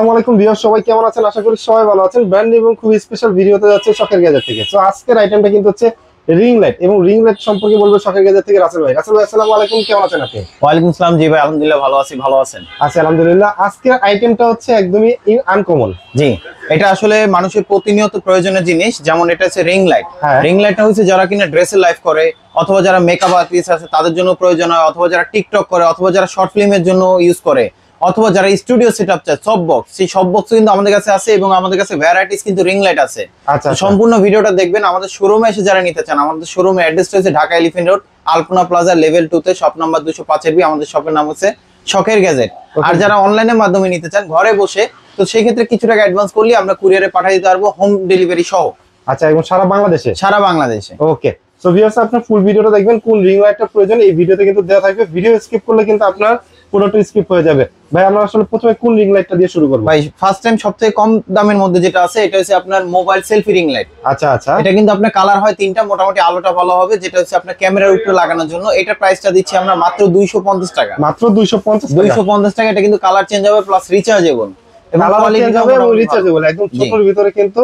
আসসালামু আলাইকুম ভিউয়ার, সবাই কেমন আছেন? আশা করি সবাই ভালো আছেন। ব্র্যান্ড নিউ এবং খুবই স্পেশাল ভিডিওতে যাচ্ছে শখের গ্যাজেট থেকে। তো আজকের আইটেমটা কিন্তু হচ্ছে রিং লাইট, এবং রিং লাইট সম্পর্কে বলবো শখের গ্যাজেট থেকে রাসেল ভাই। রাসেল ভাই, আসসালামু আলাইকুম, কেমন আছেন আপনি? ওয়ালাইকুম আসসালাম। জি ভাই, আলহামদুলিল্লাহ ভালো আছি। ভালো আছেন? আচ্ছা, আলহামদুলিল্লাহ। আজকের আইটেমটা হচ্ছে একদমই আনকমন। জি, এটা আসলে মানুষের প্রতিনিয়ত প্রয়োজনীয় জিনিস। যেমন এটা হচ্ছে রিং লাইট। হ্যাঁ। রিং লাইটটা হচ্ছে যারা কিনা ড্রেসের লাইফ করে, অথবা যারা মেকআপ আর্টিস্ট আছে তাদের জন্য প্রয়োজন হয়, অথবা যারা টিকটক করে, অথবা যারা শর্ট ফিল্মের জন্য ইউজ করে, অথবা যারা স্টুডিও সেটআপ চায়, সব বক্স, সেই সব বক্স কিন্তু আমাদের কাছে আছে, এবং আমাদের কাছে ভ্যারাইটিস কিন্তু রিং লাইট আছে। আচ্ছা, সম্পূর্ণ ভিডিওটা দেখবেন। আমাদের শোরুমে এসে যারা নিতে চান, আমাদের শোরুমে অ্যাড্রেসটা হচ্ছে ঢাকা এলিফ্যান্ট রোড, আলপনা প্লাজা লেভেল 2 তে, শপ নাম্বার 205 বি। আমাদের শপের নাম হচ্ছে শখের গ্যাজেট। আর যারা অনলাইনের মাধ্যমে নিতে চান ঘরে বসে, তো সেই ক্ষেত্রে কিছু টাকা অ্যাডভান্স করলে আমরা কুরিয়ারে পাঠিয়ে দিতে পারবো, হোম ডেলিভারি সহ। আচ্ছা, এবং সারা বাংলাদেশে? সারা বাংলাদেশে। ওকে। সো ভিউয়ার্স, আপনার ফুল ভিডিওটা দেখবেন, কোন রিং লাইটটা প্রয়োজন এই ভিডিওতে কিন্তু দেওয়া থাকবে। ভিডিও স্কিপ করলে কিন্তু আপনার পুরোটা স্কিপ হয়ে যাবে। ভাই, আমরা আসলে প্রথমে কোন রিং লাইটটা দিয়ে শুরু করব? ভাই, ফার্স্ট টাইম সবথেকে কম দামের মধ্যে যেটা আছে, এটা হচ্ছে আপনার মোবাইল সেলফি রিং লাইট। আচ্ছা আচ্ছা। এটা কিন্তু আপনার কালার হয় তিনটা, মোটামুটি আলোটা ভালো হবে, যেটা হচ্ছে আপনার ক্যামেরার উপরে লাগানোর জন্য। এটা প্রাইসটা দিচ্ছি আমরা মাত্র 250 টাকা। মাত্র 250 টাকা? 250 টাকা। এটা কিন্তু কালার চেঞ্জ হবে, প্লাস রিচার্জেবল, এবং কোয়ালিটি হবে এবং রিচার্জেবল, একদম ছোটর ভিতরে। কিন্তু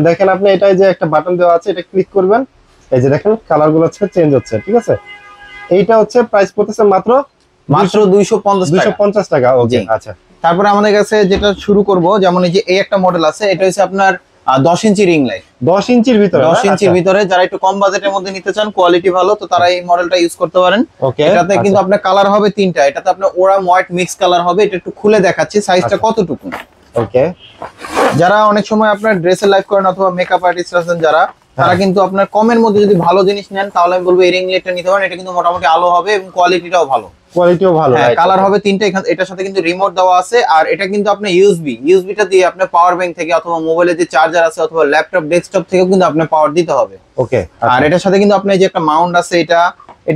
দেখেন আপনি, এটাই যে একটা বাটন দেওয়া আছে, এটা ক্লিক করবেন, এই যে দেখেন কালার গুলো হচ্ছে চেঞ্জ হচ্ছে। ঠিক আছে, এইটা হচ্ছে প্রাইস পড়তেছে মাত্র 250 টাকা। ওকে, আচ্ছা। তারপরে আমাদের কাছে যেটা শুরু করব, যেমন এই যে এই একটা মডেল আছে, এটা হচ্ছে আপনার 10 ইঞ্চি রিং লাইট। 10 ইঞ্চির ভিতরে? 10 ইঞ্চির ভিতরে যারা একটু কম বাজেটের মধ্যে নিতে চান, কোয়ালিটি ভালো, তো তারা এই মডেলটা ইউজ করতে পারেন। ওকে। এটাতে কিন্তু আপনার কালার হবে তিনটা। এটাতে আপনার ওরাম হোয়াইট মিক্স কালার হবে। এটা একটু খুলে দেখাচ্ছি সাইজটা কতটুকু। ওকে। যারা অনেক সময় আপনার ড্রেসের লাইফ করেন, অথবা মেকআপ আর্টিস্ট আছেন যারা, তারা কিন্তু আপনার কমের মধ্যে যদি ভালো জিনিস নেন, তাহলে আমি বলবো এই রিং লাইটটা নিতে পারেন। এটা কিন্তু মোটামুটি আলো হবে, এবং কোয়ালিটিটাও ভালো। কোয়ালিটিও ভালো। হ্যাঁ, কালার হবে তিনটা। এটার সাথে কিন্তু রিমোট দেওয়া আছে। আর এটা কিন্তু আপনার ইউএসবিটা দিয়ে আপনার পাওয়ার ব্যাংক থেকে, অথবা মোবাইলের যে চার্জার আছে, অথবা ল্যাপটপ ডেস্কটপ থেকেও কিন্তু আপনার পাওয়ার দিতে হবে। ওকে। আর এটার সাথে কিন্তু আপনার যে একটা মাউন্ট আছে, এটা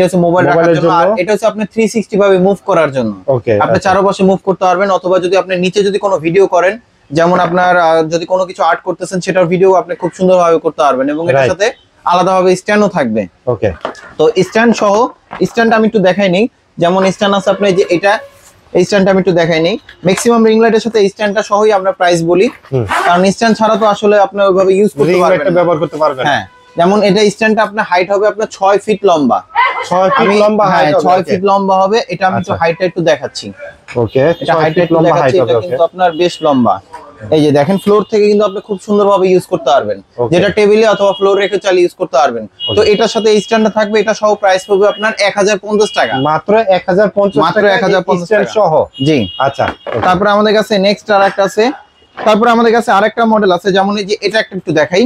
হচ্ছে মোবাইল রাখার জন্য, আর এটা হচ্ছে আপনি 360 ভাবে মুভ করার জন্য। ওকে। আপনি চারপাশে মুভ করতে পারবেন, অথবা যদি আপনি নিচে যদি কোনো ভিডিও করেন, যেমন আপনার যদি কোনো কিছু আর্ট করতেছেন, সেটার ভিডিও আপনি খুব সুন্দরভাবে করতে পারবেন। এবং এটার সাথে আলাদাভাবে স্ট্যান্ডও থাকবে। ওকে। তো স্ট্যান্ড সহ, স্ট্যান্ডটা আমি একটু দেখাই নিই। যেমন স্ট্যান্ড আছে আপনার, যে এটা এই স্ট্যান্ডটা আমি একটু দেখাই নিই। ম্যাক্সিমাম রিং লাইটের সাথে স্ট্যান্ডটা সহই আমরা প্রাইস বলি, কারণ স্ট্যান্ড ছাড়া তো আসলে আপনি ওইভাবে ইউজ করতে পারবেন না, ব্যবহার করতে পারবেন। হ্যাঁ, যেমন এটা স্ট্যান্ডটা আপনার হাইট হবে আপনার 6 ফিট লম্বা। 6 ফিট লম্বা? হ্যাঁ, 6 ফিট লম্বা হবে। এটা আমি একটু হাইটটা একটু দেখাচ্ছি। ওকে, এটা হাইটটা একটু দেখাচ্ছি। এটা কিন্তু আপনার বেশ লম্বা। এই যে দেখেন, ফ্লোর থেকে কিন্তু আপনি খুব সুন্দরভাবে ইউজ করতে পারবেন, যেটা টেবিলে অথবা ফ্লোর রেখে চালিয়ে ইউজ করতে পারবেন। তো এটার সাথে স্ট্যান্ডটা থাকবে। এটা সহ প্রাইস পড়বে আপনার 1050 টাকা। মাত্র 1050 মাত্র 1050 টাকা সহ? জি। আচ্ছা। তারপরে আমাদের কাছে নেক্সট আরেকটা আছে। তারপরে আমাদের কাছে আরেকটা মডেল আছে, যেমন এই যে এটা একটু দেখাই।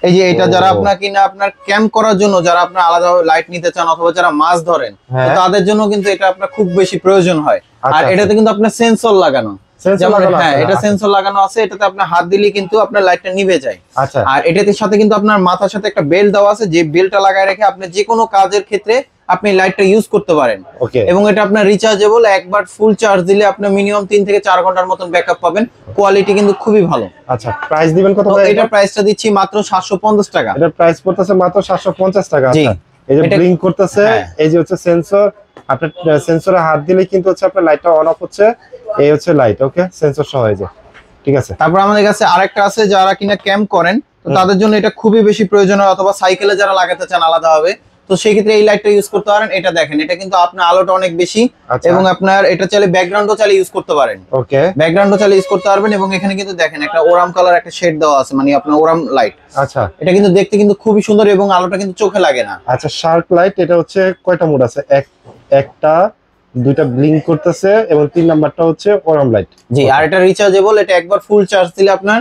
এই যে এটা যারা আপনার কিনা আপনার ক্যাম্প করার জন্য, যারা আপনার আলাদাভাবে লাইট নিতে চান, অথবা যারা মাছ ধরেন, তো তাদের জন্য কিন্তু এটা আপনার খুব বেশি প্রয়োজন হয়। আর এটাতে কিন্তু আপনার সেন্সর লাগানো। হ্যাঁ, এটা সেন্সর লাগানো আছে। এটাতে আপনার হাত দিলে কিন্তু আপনার লাইটটা নিভে যায়। আচ্ছা। আর এটাতে সাথে কিন্তু আপনার মাথার সাথে একটা বেল্ট দেওয়া আছে, যে বেল্টটা লাগায় রেখে আপনি যে কোনো কাজের ক্ষেত্রে আপনি লাইটটা ইউজ করতে পারেন। ওকে। এবং এটা আপনার রিচার্জেবল। একবার ফুল চার্জ দিলে আপনি মিনিমাম 3 থেকে 4 ঘন্টার মতন ব্যাকআপ পাবেন। কোয়ালিটি কিন্তু খুবই ভালো। আচ্ছা, প্রাইস দিবেন কত? এটা প্রাইসটা দিচ্ছি মাত্র 750 টাকা। এটা প্রাইস পড়তেছে মাত্র 750 টাকা। জি। আচ্ছা, এই যে ব্লিঙ্ক করতেছে, এই যে হচ্ছে সেন্সর। আপনার সেন্সরে হাত দিলে কিন্তু হচ্ছে আপনার লাইটটা অন অফ হচ্ছে। এই হচ্ছে লাইট। ওকে, সেন্সর সহ। এই যে ঠিক আছে। তারপর আমাদের কাছে আরেকটা আছে, যারা কিনা ক্যাম্প করেন, তো তাদের জন্য এটা খুবই বেশি প্রয়োজন হয়, অথবা সাইকেলে যারা লাগাতে চান আলাদাভাবে, তো সেই ক্ষেত্রে এই লাইটটা ইউজ করতে পারেন। এটা দেখেন, এটা কিন্তু আপনার আলোটা অনেক বেশি, এবং আপনার এটা চাইলে ব্যাকগ্রাউন্ডও চাইলে ইউজ করতে পারেন। ওকে, ব্যাকগ্রাউন্ডও চাইলে ইউজ করতে পারবেন। এবং এখানে কিন্তু দেখেন একটা ওরাম কালার একটা শেড দেওয়া আছে, মানে আপনার ওরাম লাইট। আচ্ছা, এটা কিন্তু দেখতে কিন্তু খুবই সুন্দর, এবং আলোটা কিন্তু চোখে লাগে না। আচ্ছা, শার্প লাইট। এটা হচ্ছে কয়টা মোড আছে? একটা, দুইটা ব্লিঙ্ক করতেছে, এবং 3 নাম্বারটা হচ্ছে ওরাম লাইট। জি। আর এটা রিচার্জেবল। এটা একবার ফুল চার্জ দিলে আপনার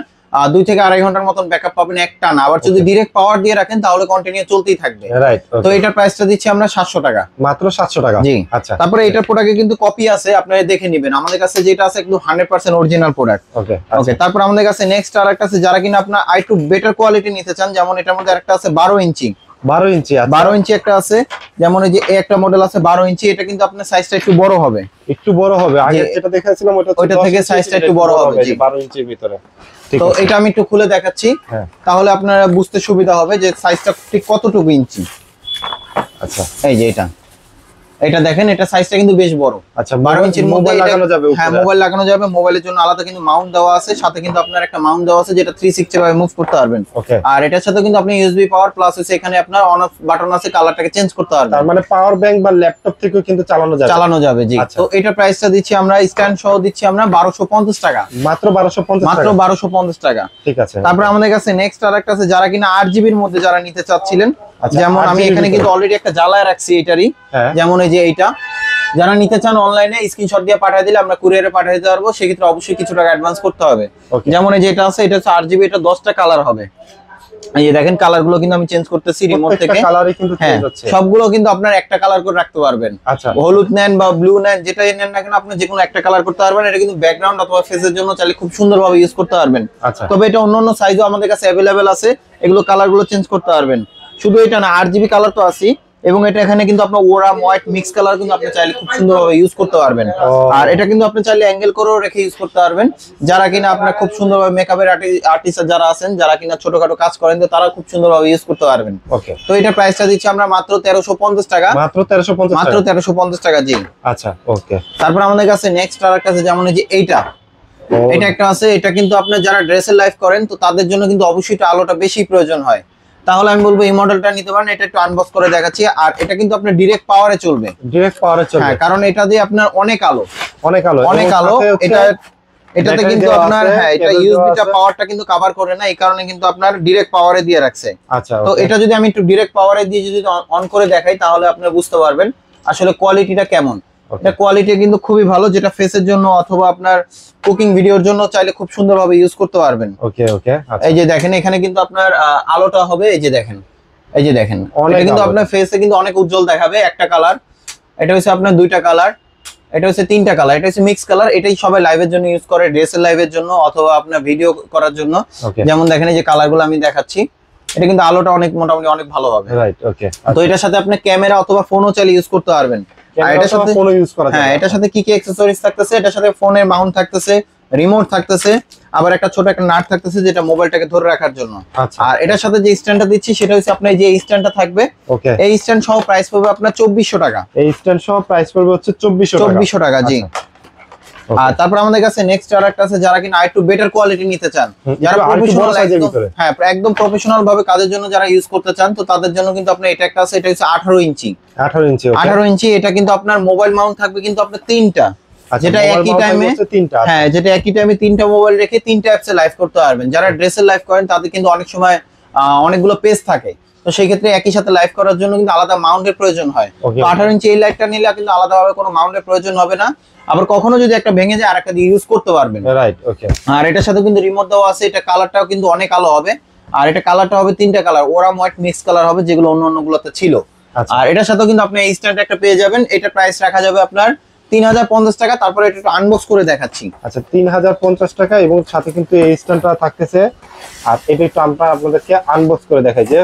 2 থেকে 2.5 ঘন্টার মতন ব্যাকআপ পাবেন একটানা। আবার যদি ডাইরেক্ট পাওয়ার দিয়ে রাখেন, তাহলে কন্টিনিউ চলতেই থাকবে। রাইট। তো এটার প্রাইসটা দিচ্ছি আমরা 700 টাকা। মাত্র 700 টাকা? জি। আচ্ছা। তারপরে এটার প্রোডাক্টে কিন্তু কপি আছে, আপনারা দেখে নেবেন। আমাদের কাছে যেটা আছে একদম 100% অরিজিনাল প্রোডাক্ট। ওকে। ওকে। তারপর আমাদের কাছে নেক্সট আরেকটা আছে, যারা কিনা আপনার একটু বেটার কোয়ালিটি নিতে চান, যেমন এটার মধ্যে আরেকটা আছে 12 ইঞ্চি। 12 ইঞ্চি? 12 ইঞ্চি একটা আছে, যেমন এই যে একটা মডেল আছে 12 ইঞ্চি। এটা কিন্তু আপনার সাইজটা একটু বড় হবে। একটু বড় হবে? আগে যেটা দেখাচ্ছিলাম ওটা থেকে সাইজটা একটু বড় হবে। জি, 12 ইঞ্চির ভিতরে। তো এটা আমি একটু খুলে দেখাচ্ছি, তাহলে আপনারা বুঝতে সুবিধা হবে যে সাইজটা ঠিক কতটুকু ইঞ্চি। আচ্ছা, এই যে এটা এটা দেখেন, এটা সাইজটা কিন্তু বেশ বড়। আচ্ছা, 12 ইঞ্চির মধ্যে মোবাইল লাগানো যাবে উপরে? হ্যাঁ, মোবাইল লাগানো যাবে। মোবাইলের জন্য আলাদা কিন্তু মাউন্ট দেওয়া আছে, সাথে কিন্তু আপনার একটা মাউন্ট দেওয়া আছে যেটা 360 ভাবে মুভ করতে পারবেন। ওকে। আর এটার সাথে কিন্তু আপনি ইউএসবি পাওয়ার প্লাস হচ্ছে এখানে আপনার অন অফ বাটন আছে, কালারটাকে চেঞ্জ করতে পারবেন। তার মানে পাওয়ার ব্যাংক বা ল্যাপটপ থেকেও কিন্তু চালানো যাবে। জি। আচ্ছা। তো এটা প্রাইসটা দিচ্ছি আমরা, স্ট্যান্ড সহ দিচ্ছি আমরা 1250 টাকা। মাত্র 1250 মাত্র টাকা? 1250 টাকা। ঠিক আছে। তারপর আমাদের কাছে নেক্সট আরেকটা আছে, যারা কিনা 8GB এর মধ্যে যারা নিতে চাচ্ছিলেন, আচ্ছা, যেমন আমি 8GB এখানে কিন্তু অলরেডি একটা জ্বালায় রাখছি এটারই। হ্যাঁ। যেমন এই যে এইটা, যারা নিতে চান অনলাইনে স্ক্রিনশট দিয়ে পাঠিয়ে দিলে আমরা কুরিয়ারে পাঠিয়ে দিতে পারবো, সেক্ষেত্রে অবশ্যই কিছু টাকা অ্যাডভান্স করতে হবে। Okay. যেমন এই যে এটা আছে, এটা হচ্ছে 8GB, এটা 10টা কালার হবে। এই যে দেখেন কালার গুলো কিন্তু আমি চেঞ্জ করতেছি রিমোট থেকে। কালারই কিন্তু হ্যাঁ, চেঞ্জ হচ্ছে। সবগুলো কিন্তু আপনার একটা কালার করে রাখতে পারবেন। আচ্ছা। হলুদ নেন বা ব্লু নেন, যেটাই নেন না কেন আপনি যে কোনো একটা কালার করতে পারবেন। এটা কিন্তু ব্যাকগ্রাউন্ড অথবা ফেসের জন্য চাইলে খুব সুন্দরভাবে ইউজ করতে পারবেন। আচ্ছা। তবে এটা অন্য সাইজও আমাদের কাছে অ্যাভেলেবেল আছে, এগুলো কালার গুলো চেঞ্জ করতে পারবেন। শুধু এটা না, 8GB কালার তো আছে, এবং এটা এখানে কিন্তু আপনার ওরা হোয়াইট মিক্স কালার কিন্তু আপনি চাইলে খুব সুন্দরভাবে ইউজ করতে পারবেন। আর এটা কিন্তু আপনি চাইলে অ্যাঙ্গেল করেও রেখে ইউজ করতে পারবেন। যারা কিনা আপনার খুব সুন্দরভাবে মেকআপের আর্টিস্ট যারা আছেন, যারা কিনা ছোটখাটো কাজ করেন, তো তারা খুব সুন্দরভাবে ইউজ করতে পারবেন। ওকে। তো এটা প্রাইসটা দিচ্ছি আমরা মাত্র 1350 টাকা। মাত্র 1350 মাত্র 1350 টাকা। জি। আচ্ছা, ওকে। তারপর আমাদের কাছে নেক্সট আরেকটা আছে, যেমন এই যে এইটা, এটা একটা আছে। এটা কিন্তু আপনার যারা ড্রেসের লাইফ করেন, তো তাদের জন্য কিন্তু অবশ্যই আলোটা বেশি প্রয়োজন হয়। তাহলে আমি বলবো এই মডেলটা নিতে পারেন। এটা একটু আনবক্স করে দেখাচ্ছি। আর এটা কিন্তু আপনার ডিরেক্ট পাওয়ারে চলবে। ডাইরেক্ট পাওয়ারে চলবে? হ্যাঁ, কারণ এটা দিয়ে আপনার অনেক আলো। অনেক আলো। এটাতে কিন্তু আপনার, হ্যাঁ, এটা ইউএসবিটা পাওয়ারটা কিন্তু কভার করে না, এই কারণে কিন্তু আপনার ডিরেক্ট পাওয়ারে দিয়ে রাখছে। আচ্ছা। তো এটা যদি আমি একটু ডিরেক্ট পাওয়ারে দিয়ে যদি অন করে দেখাই, তাহলে আপনি বুঝতে পারবেন আসলে কোয়ালিটিটা কেমন। এটা কোয়ালিটি কিন্তু খুবই ভালো, যেটা ফেসের জন্য অথবা আপনার কুকিং ভিডিওর জন্য চাইলে খুব সুন্দরভাবে ইউজ করতে পারবেন। ওকে, ওকে। এই যে দেখেন, এখানে কিন্তু আপনার আলোটা হবে, এই যে দেখেন, এই যে দেখেন, এটা কিন্তু আপনার ফেসে কিন্তু অনেক উজ্জ্বল দেখাবে। একটা কালার, এটা হচ্ছে আপনার দুইটা কালার, এটা হচ্ছে তিনটা কালার, এটা হচ্ছে মিক্স কালার। এটাই সবাই লাইভের জন্য ইউজ করে, ড্রেসের লাইভের জন্য অথবা আপনার ভিডিও করার জন্য। যেমন দেখেন এই যে কালারগুলো আমি দেখাচ্ছি, এটা কিন্তু আলোটা অনেক মোটামুটি অনেক ভালো হবে। রাইট, ওকে। তো এটার সাথে আপনি ক্যামেরা অথবা ফোনও চাইলে ইউজ করতে পারবেন। আর এটার সাথে ফোনও ইউজ করা যাবে? হ্যাঁ, এটার সাথে কি কি অ্যাকসেসরিজ থাকতেছে, এটার সাথে ফোনের মাউন্ট থাকতেছে, রিমোট থাকতেছে, আবার একটা ছোট একটা নাট থাকতেছে যেটা মোবাইলটাকে ধরে রাখার জন্য। আচ্ছা। আর এটার সাথে যে স্ট্যান্ডটা দিচ্ছি সেটা হচ্ছে আপনার যে স্ট্যান্ডটা থাকবে, ওকে, এই স্ট্যান্ড সহ প্রাইস পড়বে আপনার 2400 টাকা। এই স্ট্যান্ড সহ প্রাইস পড়বে হচ্ছে 2400 টাকা। জি। আর তারপর আমাদের কাছে নেক্সট আরেকটা আছে, যারা কিনা আরেকটু বেটার কোয়ালিটি নিতে চান, যারা প্রফেশনাল হ্যাঁ একদম প্রফেশনাল ভাবে কাজের জন্য যারা ইউজ করতে চান, তো তাদের জন্য কিন্তু আপনার এটা একটা আছে, এটা হচ্ছে 18 ইঞ্চি। 18 ইঞ্চি। এটা কিন্তু আপনার মোবাইল মাউন্ট থাকবে কিন্তু আপনার তিনটা, যেটা একই টাইমে, হ্যাঁ, যেটা একই টাইমে তিনটা মোবাইল রেখে তিনটা অ্যাপসে লাইভ করতে পারবেন। যারা ড্রেসের লাইভ করেন তাদের কিন্তু অনেক সময় অনেকগুলো পেজ থাকে, তো সেই ক্ষেত্রে একই সাথে লাইভ করার জন্য কিন্তু আলাদা মাউন্টের প্রয়োজন হয়। তো 18 ইঞ্চি এই লাইটটা নিলে কিন্তু আলাদাভাবে কোনো মাউন্টের প্রয়োজন হবে না। আবার কখনো যদি একটা ভেঙে যায় আরেকটা দিয়ে ইউজ করতে পারবেন। রাইট, ওকে। আর এটার সাথে কিন্তু রিমোট দেওয়া আছে। এটা কালারটাও কিন্তু অনেক আলো হবে। আর এটা কালারটা হবে তিনটা কালার, ওরা হোয়াইট মিক্স কালার হবে, যেগুলো অন্যগুলোতে ছিল। আর এটার সাথে কিন্তু আপনি এই স্ট্যান্ড একটা পেয়ে যাবেন। এটা প্রাইস রাখা যাবে আপনার 3050 টাকা। তারপরে এটা একটু আনবক্স করে দেখাচ্ছি। আচ্ছা, 3050 টাকা, এবং সাথে কিন্তু এই স্ট্যান্ডটা থাকতেছে। আর এটা একটু আমরা আপনাদেরকে আনবক্স করে দেখাই যে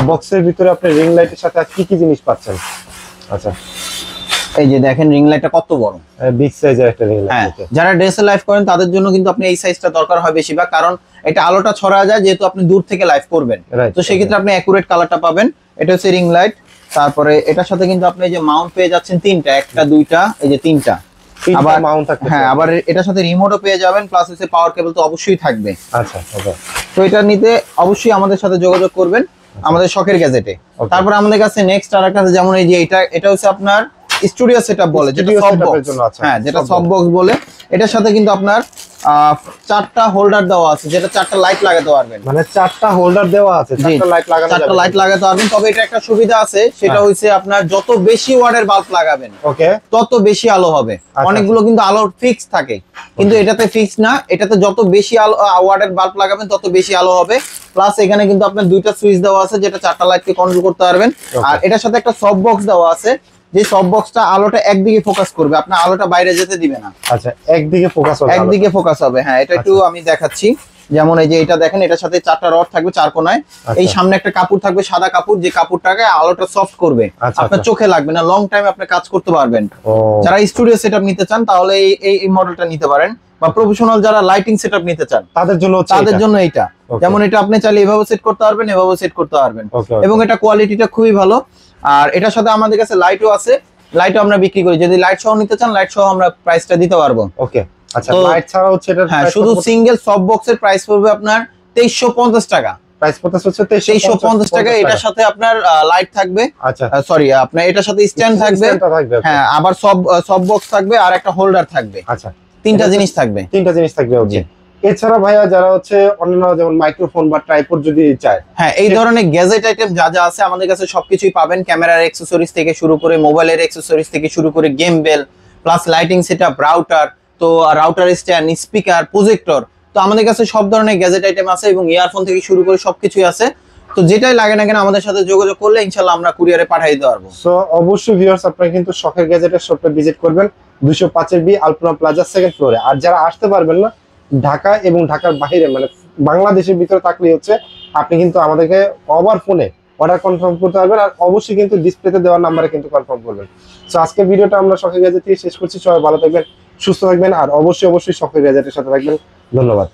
বক্সের ভিতরে আপনি রিং লাইটের সাথে কি কি জিনিস পাচ্ছেন। আচ্ছা, এই যে দেখেন রিং লাইটটা কত বড়, বিগ সাইজের একটা রিং হ্যাঁ। লাইট। যারা ড্রেসে লাইভ করেন তাদের জন্য কিন্তু আপনি এই সাইজটা দরকার হয় বেশিরভাগ, কারণ এটা আলোটা ছড়া যায় যেহেতু আপনি দূর থেকে লাইভ করবেন। তো সেই ক্ষেত্রে আপনি অ্যাকুরেট কালারটা পাবেন। এটা হচ্ছে রিং লাইট। তারপরে এটার সাথে কিন্তু আপনি যে মাউন্ট পেয়ে যাচ্ছেন তিনটা, একটা দুইটা, এই যে তিনটা। আবার মাউন্ট থাকবে, হ্যাঁ, আবার এটার সাথে রিমোটও পেয়ে যাবেন, প্লাস হচ্ছে পাওয়ার কেবল তো অবশ্যই থাকবে। আচ্ছা, ওকে। তো এটা নিতে অবশ্যই আমাদের সাথে যোগাযোগ করবেন আমাদের শখের গ্যাজেটে। তারপর আমাদের কাছে নেক্সট আরেকটা আছে, যেমন এই যে এটা হচ্ছে আপনার স্টুডিও সেটআপ বলে, যেটা সফট বক্স। হ্যাঁ, যেটা সফট বক্স বলে। এটার সাথে কিন্তু আপনার 4টা হোল্ডার দেওয়া আছে, যেটা 4টা লাইট লাগাতে পারবেন। মানে 4টা হোল্ডার দেওয়া আছে, 4টা লাইট লাগানো যাবে। 4টা লাইট লাগাতে পারবেন। তবে এটা একটা সুবিধা আছে, সেটা হইছে আপনার যত বেশি ওয়াটের বাল্ব লাগাবেন, ওকে, তত বেশি আলো হবে। অনেকগুলো কিন্তু আলো ফিক্স থাকে, কিন্তু এটাতে ফিক্স না। এটাতে যত বেশি আলো ওয়াটের বাল্ব লাগাবেন তত বেশি আলো হবে। প্লাস এখানে কিন্তু আপনার দুইটা সুইচ দেওয়া আছে, যেটা 4টা লাইটকে কন্ট্রোল করতে পারবেন। আর এটার সাথে একটা সফট বক্স দেওয়া আছে, যে সফট বক্সটা আলোটা একদিকে ফোকাস করবে, আপনার আলোটা বাইরে যেতে দিবে না। আচ্ছা, একদিকে ফোকাস হবে, একদিকে ফোকাস হবে। হ্যাঁ, এটা একটু আমি দেখাচ্ছি। যেমন এই যে এটা দেখেন, এটার সাথে 4টা রড থাকবে 4 কোণায়। এই সামনে একটা কাপড় থাকবে, সাদা কাপড়, যে কাপড়টাকে আলোটা সফট করবে, আপনার চোখে লাগবে না, লং টাইম আপনি কাজ করতে পারবেন। যারা স্টুডিও সেটআপ নিতে চান তাহলে এই মডেলটা নিতে পারেন, বা প্রফেশনাল যারা লাইটিং সেটআপ নিতে চান তাদের জন্য এইটা। যেমন এটা আপনি চাইলে এভাবে সেট করতে পারবেন, এভাবে সেট করতে পারবেন, এবং এটা কোয়ালিটিটা খুবই ভালো। আর এটার সাথে আমাদের কাছে লাইটও আছে। লাইটও আমরা বিক্রি করি, যদি লাইট সহ নিতে চান লাইট সহ আমরা প্রাইসটা দিতে পারবো। ওকে আচ্ছা, তো লাইট ছাড়া হচ্ছে এটা হ্যাঁ, শুধু সিঙ্গেল সফট বক্সের প্রাইস পড়বে আপনার 2350 টাকা। প্রাইস পড়তেছে হচ্ছে 2350 টাকা। এটার সাথে আপনার লাইট থাকবে, আচ্ছা সরি আপনার এটার সাথে স্ট্যান্ড থাকবে, হ্যাঁ আবার সফট বক্স থাকবে আর একটা হোল্ডার থাকবে। আচ্ছা, তিনটা জিনিস থাকবে। ওকে। এছাড়া ভাইয়া যারা হচ্ছে অন্যান্য যেমন মাইক্রোফোন বা ট্রাইপড যদি চায়, হ্যাঁ এই ধরনের গ্যাজেট আইটেম যা যা আছে আমাদের কাছে সবকিছুই পাবেন। ক্যামেরার অ্যাকসেসরিজ থেকে শুরু করে মোবাইলের অ্যাকসেসরিজ থেকে শুরু করে গেম বেল প্লাস লাইটিং সেটআপ, রাউটার, তো রাউটার স্ট্যান্ড, স্পিকার, প্রজেক্টর, তো আমাদের কাছে সব ধরনের গ্যাজেট আইটেম আছে এবং ইয়ারফোন থেকে শুরু করে সবকিছুই আছে। তো যেটাই লাগে না কেন আমাদের সাথে যোগাযোগ করলে ইনশাআল্লাহ আমরা কুরিয়ারে পাঠিয়ে দিতে পারবো। সো অবশ্যই ভিউয়ার্স আপনারা কিন্তু শখের গ্যাজেটের শপটা ভিজিট করবেন 205 বি আলপনা প্লাজা সেকেন্ড ফ্লোরে। আর যারা আসতে পারবেন না ঢাকা এবং ঢাকার বাইরে মানে বাংলাদেশের ভিতরে থাকলে হচ্ছে আপনি কিন্তু আমাদেরকে ওভার ফোনে অর্ডার কনফার্ম করতে পারবেন, আর অবশ্যই কিন্তু ডিসপ্লেতে দেওয়ার নাম্বারে কিন্তু কনফার্ম করবেন। সো আজকের ভিডিওটা আমরা শখের গ্যাজেট থেকে শেষ করছি। সবাই ভালো থাকবেন, সুস্থ থাকবেন, আর অবশ্যই শখের গ্যাজেটের সাথে থাকবেন। ধন্যবাদ।